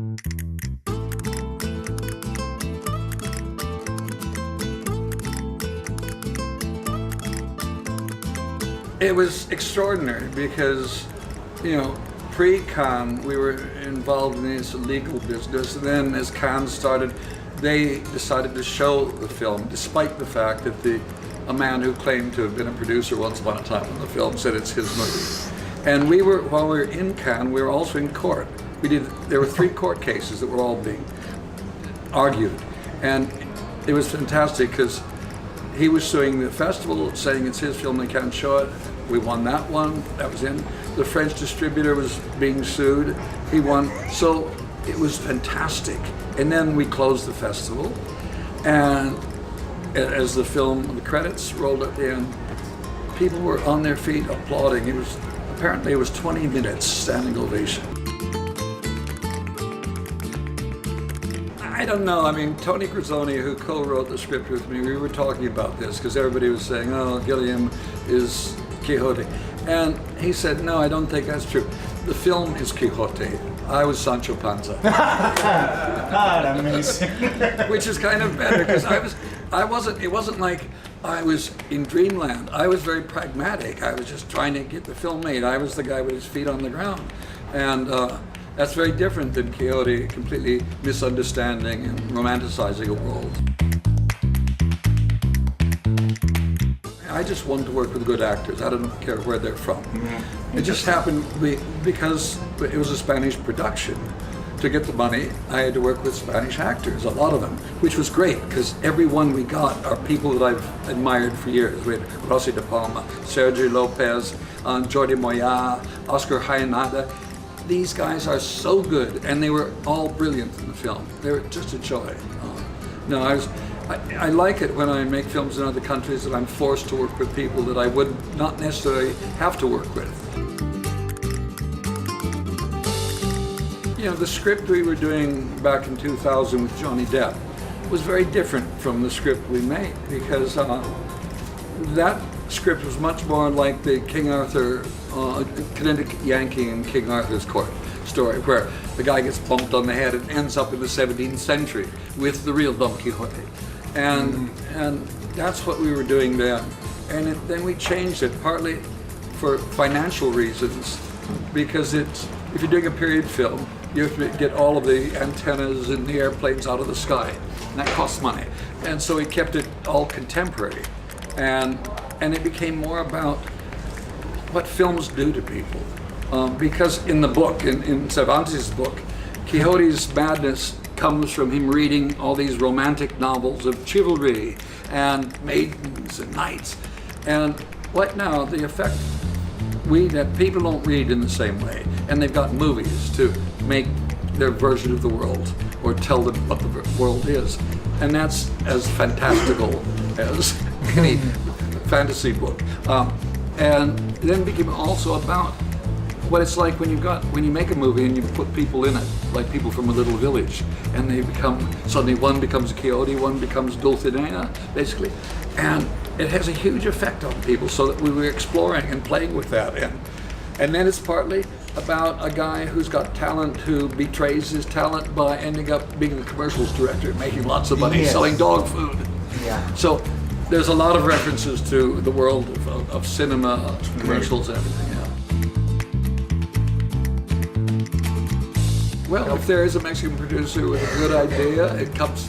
It was extraordinary because, you know, pre-Cannes we were involved in this legal business, and then as Cannes started, they decided to show the film, despite the fact that a man who claimed to have been a producer once upon a time on the film said it's his movie. And while we were in Cannes, we were also in court. There were 3 court cases that were all being argued, and it was fantastic because he was suing the festival, saying it's his film, they can't show it. We won that one, that was in. The French distributor was being sued, he won. So it was fantastic. And then we closed the festival, and as the film, the credits rolled at the end, people were on their feet applauding. Apparently it was 20 minutes standing ovation. I don't know, I mean, Tony Grisoni, who co-wrote the script with me, we were talking about this because everybody was saying, oh, Gilliam is Quixote. And he said, no, I don't think that's true. The film is Quixote. I was Sancho Panza. Amazing. Which is kind of better because it wasn't like I was in dreamland. I was very pragmatic. I was just trying to get the film made. I was the guy with his feet on the ground. And that's very different than Quixote completely misunderstanding and romanticizing a world. I just wanted to work with good actors. I don't care where they're from. It just happened because it was a Spanish production. To get the money, I had to work with Spanish actors, a lot of them, which was great because every one we got are people that I've admired for years. We had Rossi de Palma, Sergio Lopez, Jordi Moya, Oscar Jaenada. These guys are so good, and they were all brilliant in the film. They were just a joy. I like it when I make films in other countries that I'm forced to work with people that I would not necessarily have to work with. You know, the script we were doing back in 2000 with Johnny Depp was very different from the script we made because that script was much more like the King Arthur, Kinetic Yankee in King Arthur's Court story, where the guy gets bumped on the head and ends up in the 17th century with the real Don Quixote. And that's what we were doing then. And then we changed it, partly for financial reasons, because if you're doing a period film, you have to get all of the antennas and the airplanes out of the sky, and that costs money. And so we kept it all contemporary. And it became more about what films do to people. Because in the book, in Cervantes' book, Quixote's madness comes from him reading all these romantic novels of chivalry and maidens and knights. And what now, the effect that people don't read in the same way, and they've got movies to make their version of the world or tell them what the world is. And that's as fantastical as any fantasy book. And then it became also about what it's like when you make a movie and you put people in it, like people from a little village, and they suddenly one becomes Quixote, one becomes Dulcinea, basically. And it has a huge effect on people, so that we were exploring and playing with that. And then it's partly about a guy who's got talent who betrays his talent by ending up being a commercials director, making lots of money, selling dog food. Yeah. So there's a lot of references to the world of cinema, commercials, everything. Yeah. Well, if there is a Mexican producer with a good idea, it comes.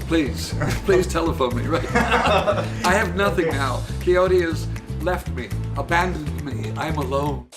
Please telephone me right now. I have nothing now. Quixote has left me, abandoned me. I'm alone.